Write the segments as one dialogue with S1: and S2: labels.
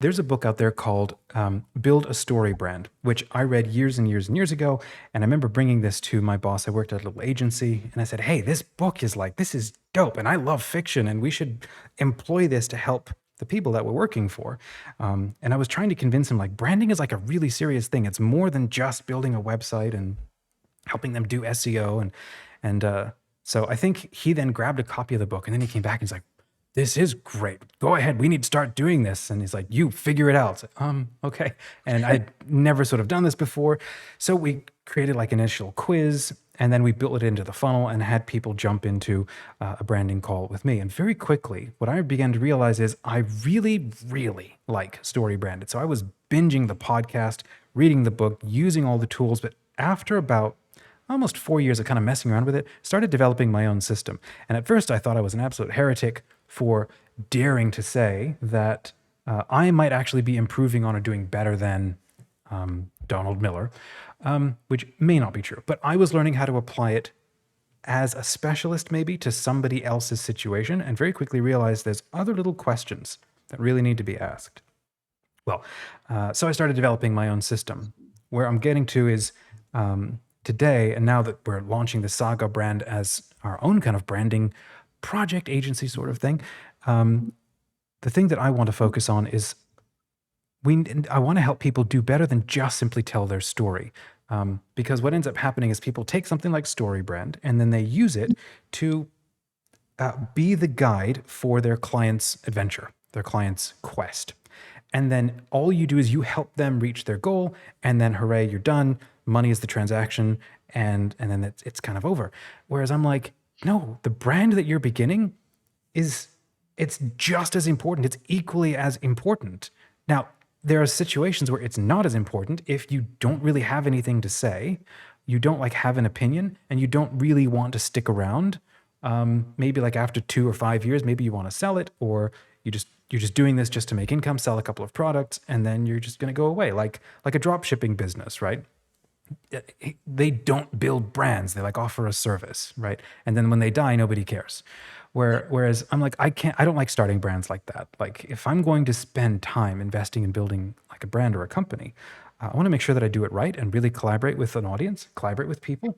S1: There's a book out there called Build a Story Brand, which I read years and years and years ago. And I remember bringing this to my boss. I worked at a little agency and I said, hey, this book is like, this is dope. And I love fiction and we should employ this to help the people that we're working for. And I was trying to convince him like branding is like a really serious thing. It's more than just building a website and helping them do SEO. And so I think he then grabbed a copy of the book and then he came back and he's like, this is great. Go ahead. We need to start doing this. And he's like, you figure it out. It's like, okay. And I'd never sort of done this before. So we created like an initial quiz and then we built it into the funnel and had people jump into a branding call with me. And very quickly, what I began to realize is I really, really like StoryBrand. So I was binging the podcast, reading the book, using all the tools. But after about almost 4 years of kind of messing around with it, started developing my own system. And at first I thought I was an absolute heretic for daring to say that I might actually be improving on or doing better than Donald Miller, which may not be true. But I was learning how to apply it as a specialist maybe to somebody else's situation and very quickly realized there's other little questions that really need to be asked. Well, so I started developing my own system. Where I'm getting to is today, and now that we're launching the Saga brand as our own kind of branding project agency sort of thing, the thing that I want to focus on is I want to help people do better than just simply tell their story. Because what ends up happening is people take something like StoryBrand and then they use it to be the guide for their client's adventure, their client's quest. And then all you do is you help them reach their goal and then hooray, you're done. Money is the transaction and then it's kind of over. Whereas I'm like, no, the brand that you're beginning it's just as important. It's equally as important. Now, there are situations where it's not as important if you don't really have anything to say, you don't like have an opinion, and you don't really want to stick around. Maybe like after 2 or 5 years, maybe you want to sell it, or you're just doing this just to make income, sell a couple of products, and then you're just going to go away, like a drop shipping business, right? They don't build brands. They like offer a service, right? And then when they die, nobody cares. Whereas I'm like, I don't like starting brands like that. Like if I'm going to spend time investing in building like a brand or a company, I want to make sure that I do it right and really collaborate with an audience, collaborate with people,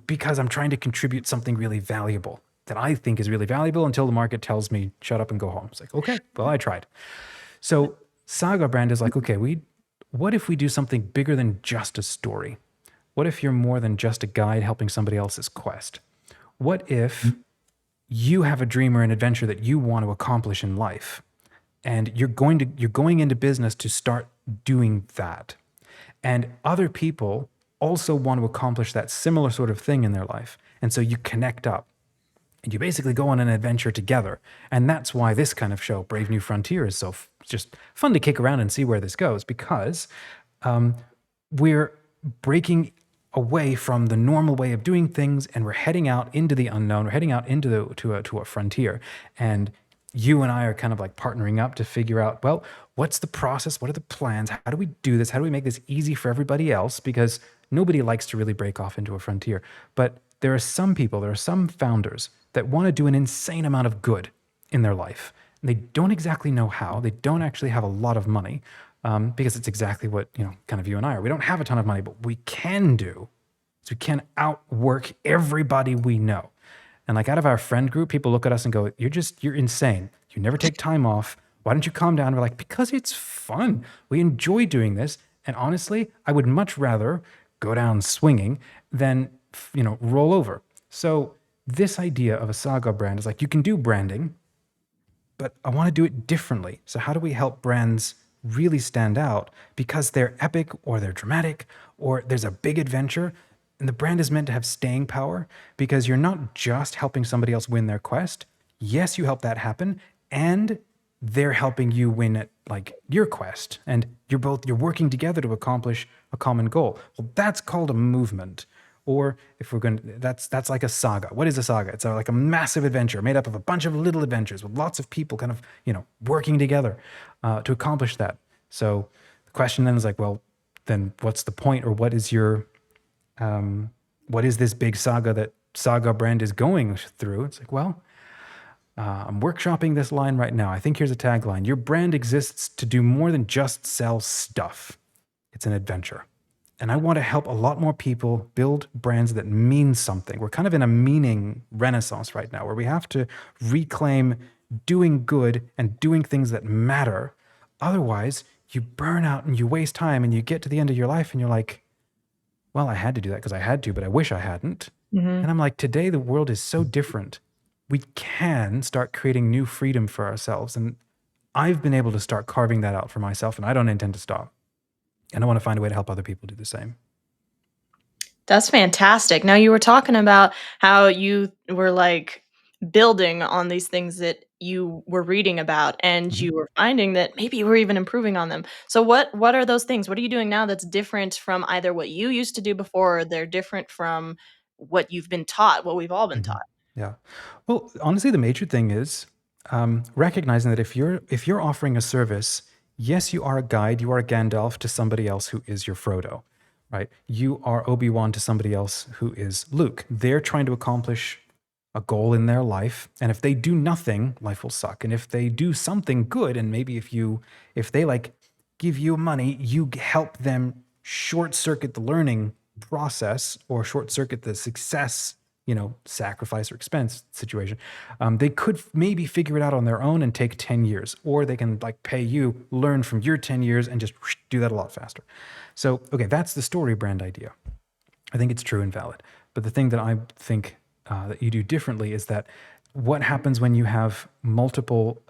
S1: because I'm trying to contribute something really valuable that I think is really valuable until the market tells me, shut up and go home. It's like, okay, well, I tried. So Saga Brand is like, okay, what if we do something bigger than just a story? What if you're more than just a guide helping somebody else's quest? What if you have a dream or an adventure that you want to accomplish in life, and you're going into business to start doing that, and other people also want to accomplish that similar sort of thing in their life, and so you connect up, and you basically go on an adventure together. And that's why this kind of show, Brave New Frontier, is so just fun to kick around and see where this goes, because we're breaking away from the normal way of doing things and we're heading out into the unknown. We're heading out into to a frontier. And you and I are kind of like partnering up to figure out, well, what's the process? What are the plans? How do we do this? How do we make this easy for everybody else? Because nobody likes to really break off into a frontier. But there are some founders that want to do an insane amount of good in their life. And they don't exactly know how. They don't actually have a lot of money, because it's exactly what, kind of you and I are. We don't have a ton of money, but we can do is we can outwork everybody we know. And like out of our friend group, people look at us and go, you're insane. You never take time off. Why don't you calm down? And we're like, because it's fun. We enjoy doing this. And honestly, I would much rather go down swinging than, roll over. So this idea of a Saga brand is like, you can do branding, but I want to do it differently. So how do we help brands really stand out because they're epic or they're dramatic or there's a big adventure? And the brand is meant to have staying power because you're not just helping somebody else win their quest. Yes, you help that happen, and they're helping you win at like your quest, and you're working together to accomplish a common goal. Well, that's called a movement. Or if we're going to, that's like a saga. What is a saga? It's like a massive adventure made up of a bunch of little adventures with lots of people kind of, working together to accomplish that. So the question then is like, well, then what's the point, or what is this big saga that Saga Brand is going through? It's like, well, I'm workshopping this line right now. I think here's a tagline. Your brand exists to do more than just sell stuff. It's an adventure. And I want to help a lot more people build brands that mean something. We're kind of in a meaning renaissance right now where we have to reclaim doing good and doing things that matter. Otherwise, you burn out and you waste time and you get to the end of your life and you're like, well, I had to do that because I had to, but I wish I hadn't.
S2: Mm-hmm.
S1: And I'm like, today the world is so different. We can start creating new freedom for ourselves. And I've been able to start carving that out for myself, and I don't intend to stop. And I want to find a way to help other people do the same.
S2: That's fantastic. Now, you were talking about how you were like building on these things that you were reading about, and
S1: Mhm.
S2: you were finding that maybe you were even improving on them. So what are those things? What are you doing now that's different from either what you used to do before, or they're different from what you've been taught, what we've all been
S1: Mhm.
S2: taught?
S1: Yeah. Well, honestly, the major thing is recognizing that if you're offering a service, yes, you are a guide, you are a Gandalf to somebody else who is your Frodo, right? You are Obi-Wan to somebody else who is Luke. They're trying to accomplish a goal in their life, and if they do nothing, life will suck. And if they do something good, and maybe if they like give you money, you help them short circuit the learning process or short circuit the success, sacrifice or expense situation. They could maybe figure it out on their own and take 10 years, or they can like pay you, learn from your 10 years and just do that a lot faster. So, okay, that's the story brand idea. I think it's true and valid. But the thing that I think that you do differently is that what happens when you have multiple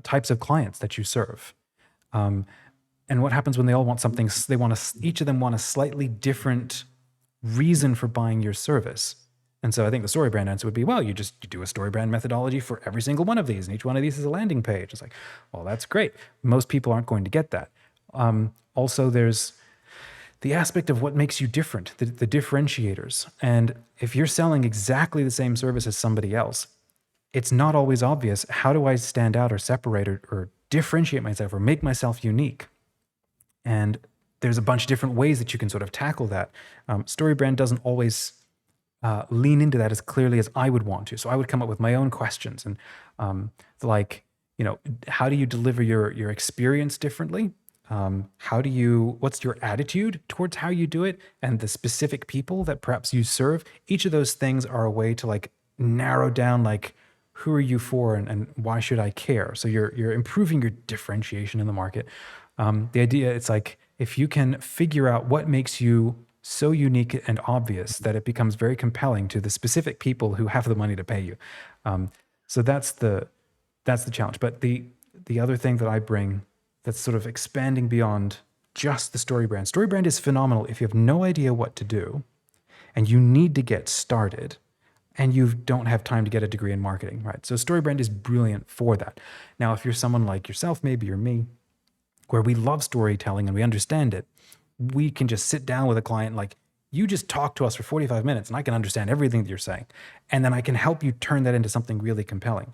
S1: types of clients that you serve? Um, and what happens when they all want something, they want each of them want a slightly different reason for buying your service. And so I think the story brand answer would be, well, you do a story brand methodology for every single one of these, and each one of these is a landing page. It's like, well, that's great. Most people aren't going to get that. Also, there's the aspect of what makes you different, the differentiators. And if you're selling exactly the same service as somebody else, it's not always obvious. How do I stand out or separate or differentiate myself or make myself unique? And there's a bunch of different ways that you can sort of tackle that. StoryBrand doesn't always lean into that as clearly as I would want to. So I would come up with my own questions and like, how do you deliver your experience differently? What's your attitude towards how you do it and the specific people that perhaps you serve? Each of those things are a way to like narrow down like who are you for and why should I care? So you're improving your differentiation in the market. The idea, it's like if you can figure out what makes you so unique and obvious that it becomes very compelling to the specific people who have the money to pay you. So that's the challenge. But the other thing that I bring that's sort of expanding beyond just the story brand. Story brand is phenomenal if you have no idea what to do and you need to get started and you don't have time to get a degree in marketing, right? So StoryBrand is brilliant for that. Now, if you're someone like yourself, maybe, or me, where we love storytelling and we understand it, we can just sit down with a client like, you just talk to us for 45 minutes and I can understand everything that you're saying. And then I can help you turn that into something really compelling.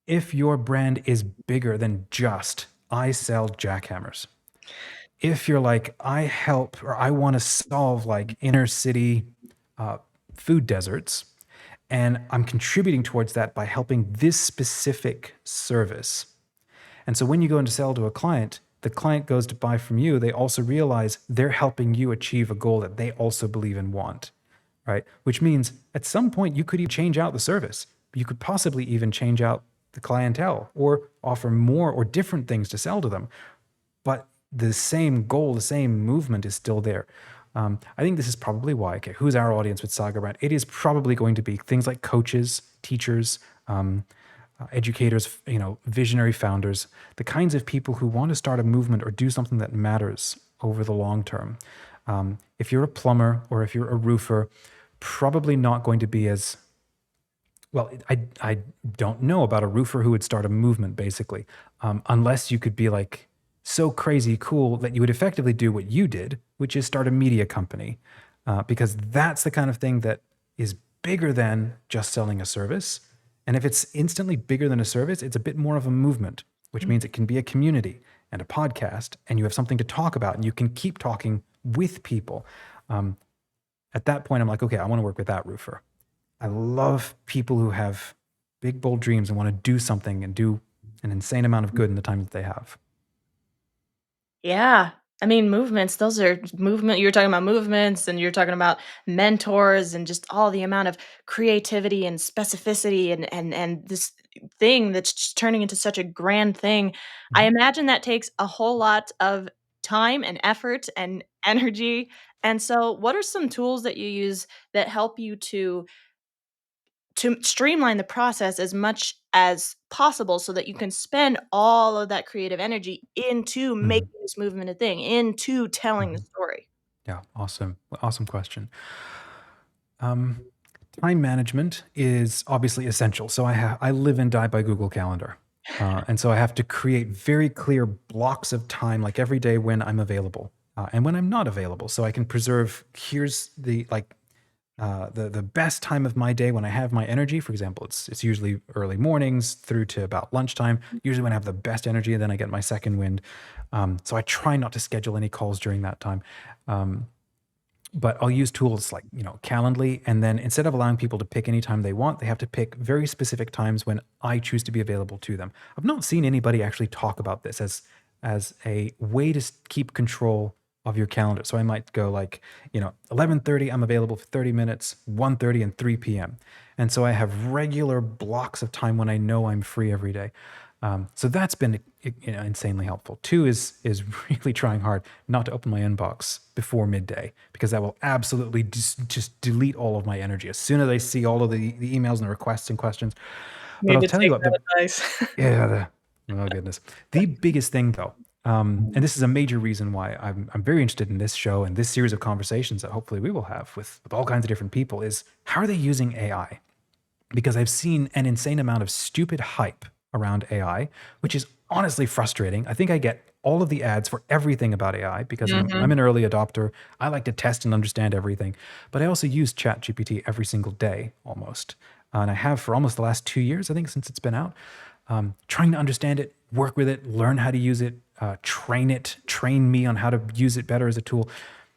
S1: If your brand is bigger than just, I sell jackhammers, if you're like, I help or I want to solve like inner city food deserts, and I'm contributing towards that by helping this specific service. And so when you go in to sell to a client, the client goes to buy from you, they also realize they're helping you achieve a goal that they also believe and want, right? Which means at some point you could even change out the service. You could possibly even change out the clientele or offer more or different things to sell to them. But the same goal, the same movement is still there. I think this is probably why, okay, who's our audience with Saga Brand? It is probably going to be things like coaches, teachers, educators, visionary founders, the kinds of people who want to start a movement or do something that matters over the long term. If you're a plumber or if you're a roofer, probably not going to be as well. I don't know about a roofer who would start a movement, basically, unless you could be like so crazy cool that you would effectively do what you did, which is start a media company, because that's the kind of thing that is bigger than just selling a service. And if it's instantly bigger than a service, it's a bit more of a movement, which means it can be a community and a podcast, and you have something to talk about, and you can keep talking with people. At that point, I'm like, okay, I want to work with that roofer. I love people who have big, bold dreams and want to do something and do an insane amount of good in the time that they have.
S2: Yeah. I mean, movements, those are movement you're talking about movements and you're talking about mentors and just all the amount of creativity and specificity and this thing that's just turning into such a grand thing. I
S1: Mhm.
S2: imagine that takes a whole lot of time and effort and energy. And so what are some tools that you use that help you to streamline the process as much as possible so that you can spend all of that creative energy into making
S1: Mhm.
S2: this movement a thing, into telling the
S1: Mhm.
S2: story.
S1: Yeah, awesome. Awesome question. Um, Time management is obviously essential. So I live and die by Google Calendar. And so I have to create very clear blocks of time, like every day when I'm available and when I'm not available. So I can preserve, here's the like the best time of my day when I have my energy. For example, it's usually early mornings through to about lunchtime. Usually when I have the best energy, then I get my second wind. So I try not to schedule any calls during that time. Um, but I'll use tools like, Calendly, and then instead of allowing people to pick any time they want, they have to pick very specific times when I choose to be available to them. I've not seen anybody actually talk about this as a way to keep control of your calendar. So I might go like, 11:30 I'm available for 30 minutes, 1:30 and 3 p.m. And so I have regular blocks of time when I know I'm free every day. So that's been insanely helpful. Two is really trying hard not to open my inbox before midday because that will absolutely just delete all of my energy as soon as I see all of the emails and the requests and questions. But
S2: Need
S1: I'll
S2: to
S1: tell you
S2: take
S1: what,
S2: that advice.
S1: yeah, oh goodness, the biggest thing though, and this is a major reason why I'm very interested in this show and this series of conversations that hopefully we will have with all kinds of different people is how are they using AI? Because I've seen an insane amount of stupid hype around AI, which is honestly frustrating. I think I get all of the ads for everything about AI because I'm
S2: Mhm.
S1: an early adopter. I like to test and understand everything, but I also use ChatGPT every single day almost. And I have for almost the last 2 years, I think, since it's been out, trying to understand it, work with it, learn how to use it, train me on how to use it better as a tool.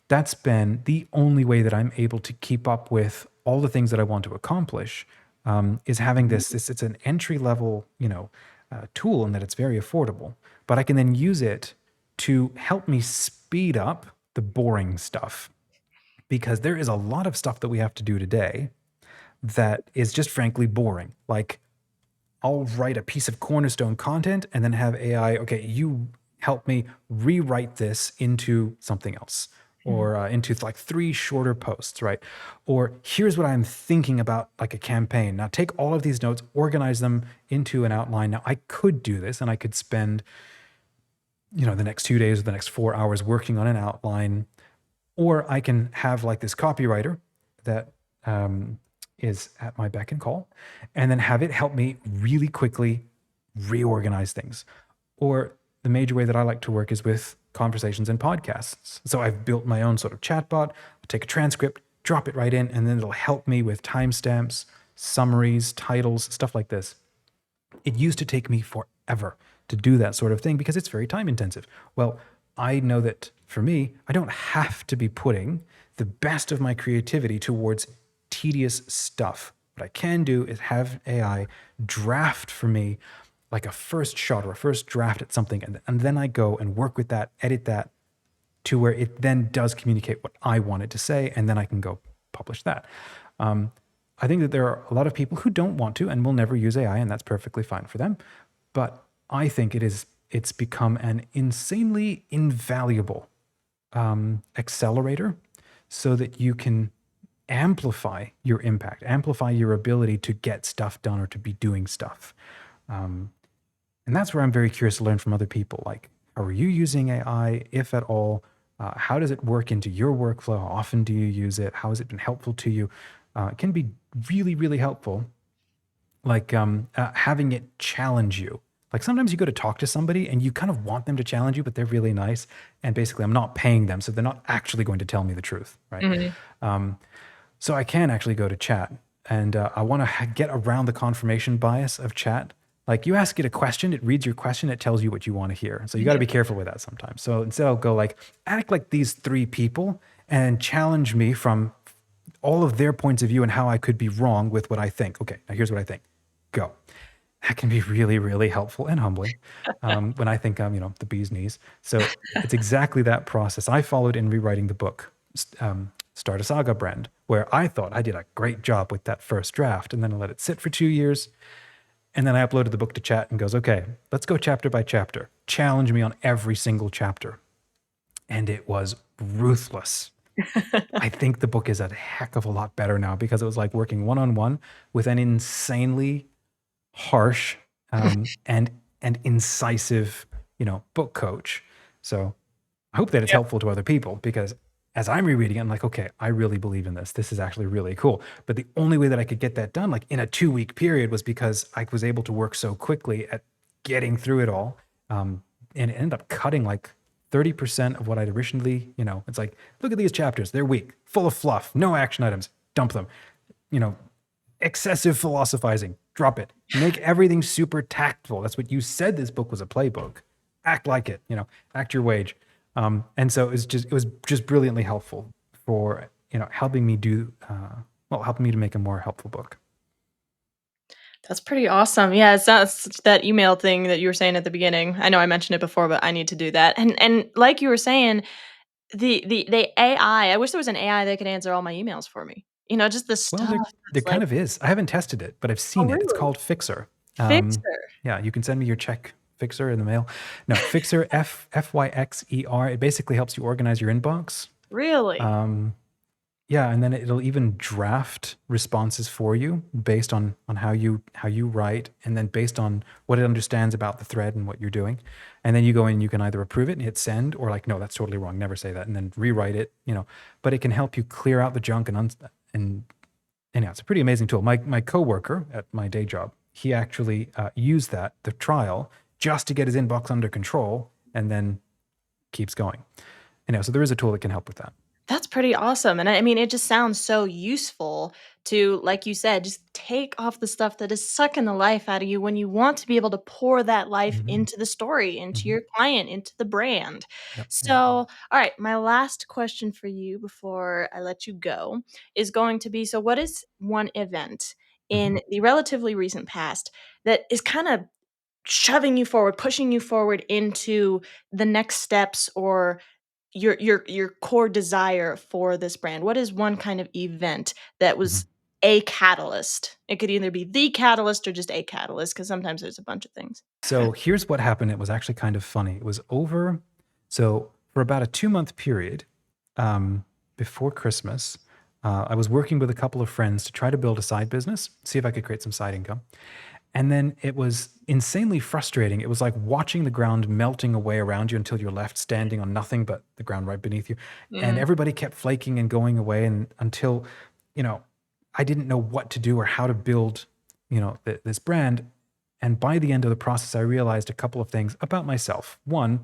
S1: That's been the only way that I'm able to keep up with all the things that I want to accomplish. Is having this it's an entry level, tool in that it's very affordable, but I can then use it to help me speed up the boring stuff because there is a lot of stuff that we have to do today that is just frankly boring. Like I'll write a piece of cornerstone content and then have AI, okay, you help me rewrite this into something else
S2: Mhm.
S1: or into like three shorter posts, right? Or here's what I'm thinking about like a campaign. Now take all of these notes, organize them into an outline. Now I could do this and I could spend, the next 2 days or the next 4 hours working on an outline, or I can have like this copywriter that um, is at my beck and call, and then have it help me really quickly reorganize things. Or the major way that I like to work is with conversations and podcasts. So I've built my own sort of chatbot. I'll take a transcript, drop it right in, and then it'll help me with timestamps, summaries, titles, stuff like this. It used to take me forever to do that sort of thing because it's very time intensive. Well, I know that for me, I don't have to be putting the best of my creativity towards tedious stuff. What I can do is have AI draft for me like a first shot or a first draft at something. And then I go and work with that, edit that to where it then does communicate what I wanted to say. And then I can go publish that. Um, I think that there are a lot of people who don't want to and will never use AI, and that's perfectly fine for them. But I think it's become an insanely invaluable accelerator so that you can amplify your impact, amplify your ability to get stuff done or to be doing stuff. And that's where I'm very curious to learn from other people. Like, how are you using AI, if at all? How does it work into your workflow? How often do you use it? How has it been helpful to you? It can be really, really helpful. Like having it challenge you. Like sometimes you go to talk to somebody and you kind of want them to challenge you, but they're really nice. And basically, I'm not paying them, so they're not actually going to tell me the truth, right?
S2: Mhm.
S1: So I can actually go to chat, and I want to get around the confirmation bias of chat. Like you ask it a question, it reads your question, it tells you what you want to hear. So you got to
S2: Mhm.
S1: be careful with that sometimes. So instead, I'll go like, act like these three people and challenge me from all of their points of view and how I could be wrong with what I think. Okay, now here's what I think. Go. That can be really, really helpful and humbling when I think I'm, the bee's knees. So it's exactly that process I followed in rewriting the book, Start a Saga Brand, where I thought I did a great job with that first draft, and then I let it sit for 2 years. And then I uploaded the book to chat and goes, okay, let's go chapter by chapter. Challenge me on every single chapter. And it was ruthless. I think the book is a heck of a lot better now because it was like working one-on-one with an insanely harsh and incisive, book coach. So I hope that it's helpful to other people because as I'm rereading it, I'm like, okay, I really believe in this. This is actually really cool. But the only way that I could get that done, like in a 2-week period, was because I was able to work so quickly at getting through it all. And it ended up cutting like 30% of what I'd originally, it's like, look at these chapters. They're weak, full of fluff, no action items, dump them. Excessive philosophizing, drop it. Make everything super tactful. That's what you said this book was a playbook. Act like it, act your wage. And so it was just brilliantly helpful for, helping me helping me to make a more helpful book.
S2: That's pretty awesome. Yeah, it's not that email thing that you were saying at the beginning. I know I mentioned it before, but I need to do that. And like you were saying, the AI, I wish there was an AI that could answer all my emails for me. Just the
S1: Well,
S2: stuff
S1: there
S2: that's like,
S1: kind of is. I haven't tested it, but I've
S2: "Oh,
S1: seen it. It's
S2: really?
S1: called Fixer.
S2: Fixer?
S1: Yeah, you can send me your check Fixer in the mail. No, Fixer, Fyxer. It basically helps you organize your inbox.
S2: Really?"
S1: Yeah, and then it'll even draft responses for you based on how you write, and then based on what it understands about the thread and what you're doing. And then you go in, you can either approve it and hit send, or like, no, that's totally wrong, never say that, and then rewrite it. But it can help you clear out the junk and yeah, it's a pretty amazing tool. My coworker at my day job, he actually used the trial, just to get his inbox under control, and then keeps going. So there is a tool that can help with that.
S2: That's pretty awesome, and I mean, it just sounds so useful to, like you said, just take off the stuff that is sucking the life out of you when you want to be able to pour that life
S1: Hmm.
S2: into the story, into
S1: Hmm.
S2: your client, into the brand.
S1: Yep.
S2: So,
S1: Yep.
S2: alright, my last question for you before I let you go is going to be, so what is one event
S1: Hmm.
S2: in the relatively recent past that is kinda shoving you forward, pushing you forward into the next steps or your core desire for this brand? What is one kind of event that was
S1: Hmm.
S2: a catalyst? It could either be the catalyst or just a catalyst, because sometimes there's a bunch of things.
S1: So here's what happened. It was actually kind of funny. It was over. So for about a 2-month period, before Christmas, I was working with a couple of friends to try to build a side business, see if I could create some side income. And then it was insanely frustrating. It was like watching the ground melting away around you until you're left standing on nothing but the ground right beneath you. And
S2: Mhm.
S1: everybody kept flaking and going away, and until, you know, I didn't know what to do or how to build, this brand. And by the end of the process, I realized a couple of things about myself. One,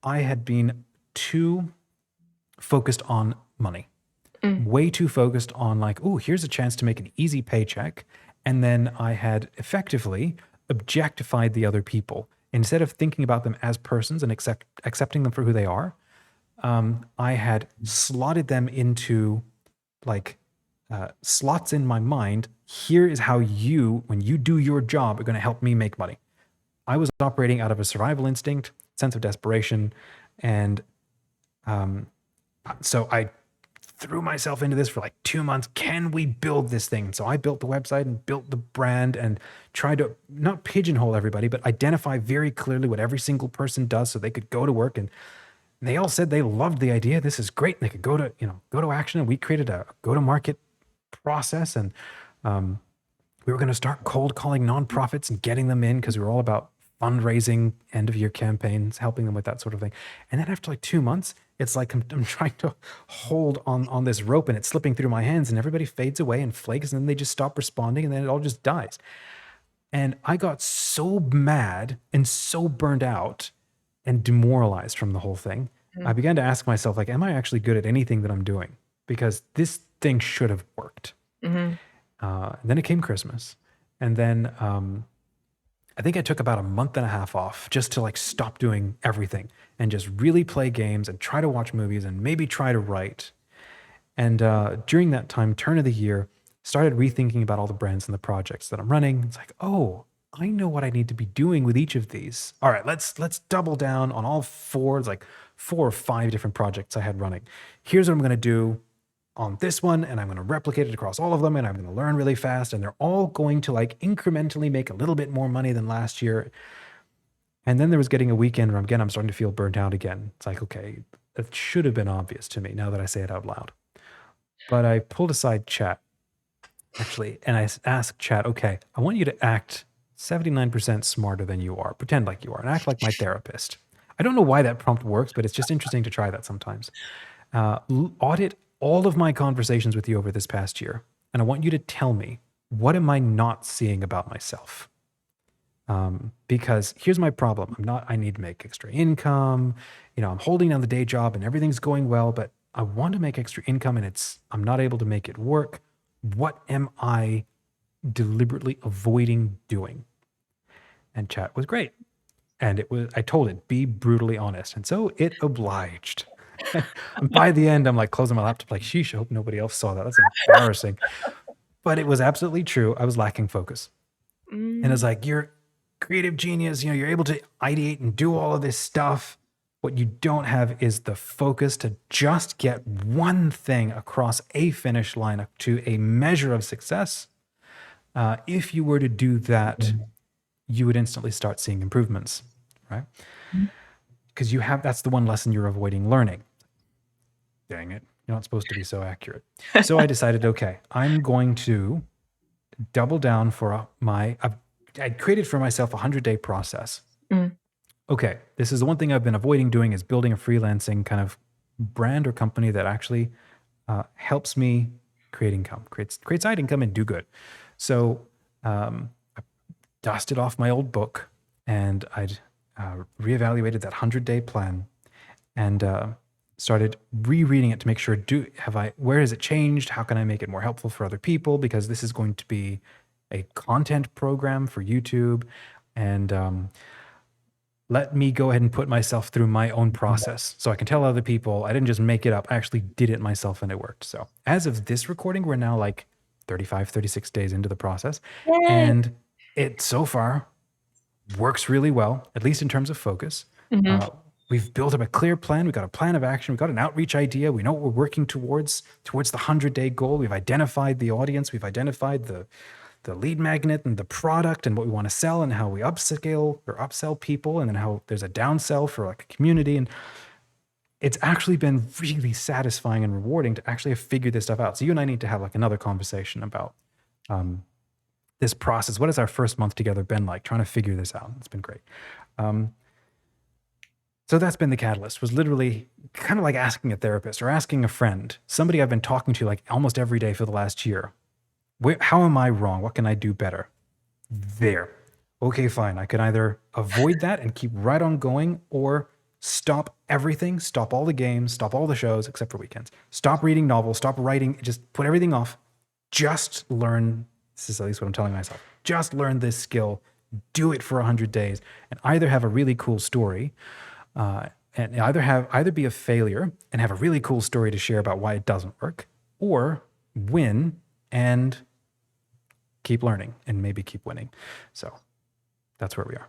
S1: I had been too focused on money,
S2: Mm,
S1: way too focused on like, oh, here's a chance to make an easy paycheck. And then I had effectively objectified the other people. Instead of thinking about them as persons and accepting them for who they are, I had slotted them into like slots in my mind. Here is how you, when you do your job, are going to help me make money. I was operating out of a survival instinct, sense of desperation, and so I threw myself into this for like 2 months. Can we build this thing? So I built the website and built the brand and tried to not pigeonhole everybody, but identify very clearly what every single person does so they could go to work. And they all said they loved the idea. This is great. They could go to action. And we created a go to market process. And we were going to start cold calling nonprofits and getting them in because we were all about fundraising, end of year campaigns, helping them with that sort of thing. And then after like 2 months, it's like I'm trying to hold on this rope and it's slipping through my hands, and everybody fades away and flakes, and then they just stop responding, and then it all just dies. And I got so mad and so burned out and demoralized from the whole thing. I
S2: mm,
S1: began to ask myself, like, am I actually good at anything that I'm doing? Because this thing should have worked.
S2: mhm.
S1: And then it came Christmas. And then I think I took about a month and a half off just to like stop doing everything and just really play games and try to watch movies and maybe try to write. And during that time, turn of the year, started rethinking about all the brands and the projects that I'm running. It's like, oh, I know what I need to be doing with each of these. All right, let's double down on all four. It's like 4 or 5 different projects I had running. Here's what I'm going to do on this one, and I'm going to replicate it across all of them, and I'm going to learn really fast, and they're all going to like incrementally make a little bit more money than last year. And then there was getting a weekend where I'm starting to feel burnt out again. It's like, okay, it should have been obvious to me now that I say it out loud. But I pulled aside Chat actually, and I asked Chat, okay, I want you to act 79% smarter than you are. Pretend like you are and act like my therapist. I don't know why that prompt works, but it's just interesting to try that sometimes. Audit all of my conversations with you over this past year, and I want you to tell me, what am I not seeing about myself? Because here's my problem. I need to make extra income. I'm holding down the day job and everything's going well, but I want to make extra income and I'm not able to make it work. What am I deliberately avoiding doing? And Chat was great. And I told it, be brutally honest. And so it obliged. And by the end, I'm like closing my laptop, like, sheesh, I hope nobody else saw that. That's embarrassing. But it was absolutely true. I was lacking focus. And it's
S2: Mm.
S1: like, you're creative genius, you're able to ideate and do all of this stuff. What you don't have is the focus to just get one thing across a finish line to a measure of success. If you were to do that, you would instantly start seeing improvements, right? Because that's the one lesson you're avoiding learning. Dang it. You're not supposed to be so accurate. So I decided, okay, I'm going to double down for I created for myself a 100-day process.
S2: Mm.
S1: Okay, this is the one thing I've been avoiding doing, is building a freelancing kind of brand or company that actually helps me create income, create side income and do good. So I dusted off my old book and I'd reevaluated that 100-day plan and started rereading it to make sure, where has it changed? How can I make it more helpful for other people? Because this is going to be a content program for YouTube. And let me go ahead and put myself through my own process so I can tell other people I didn't just make it up. I actually did it myself and it worked. So as of this recording, we're now like 35, 36 days into the process.
S2: Yay.
S1: And it so far works really well, at least in terms of focus.
S2: Mhm.
S1: We've built up a clear plan. We've got a plan of action. We've got an outreach idea. We know what we're working towards the 100-day goal. We've identified the audience. We've identified the lead magnet and the product and what we want to sell and how we upsell people, and then how there's a downsell for like a community. And it's actually been really satisfying and rewarding to actually have figured this stuff out. So you and I need to have like another conversation about this process. What has our first month together been like, trying to figure this out? It's been great. So that's been the catalyst, was literally kind of like asking a therapist or asking a friend, somebody I've been talking to like almost every day for the last year. How am I wrong? What can I do better? There. Okay, fine. I can either avoid that and keep right on going, or stop everything, stop all the games, stop all the shows except for weekends. Stop reading novels, stop writing, just put everything off. Just learn. This is at least what I'm telling myself. Just learn this skill, do it for 100 days, and either have a really cool story, and either be a failure and have a really cool story to share about why it doesn't work, or win and keep learning and maybe keep winning. So that's where we are.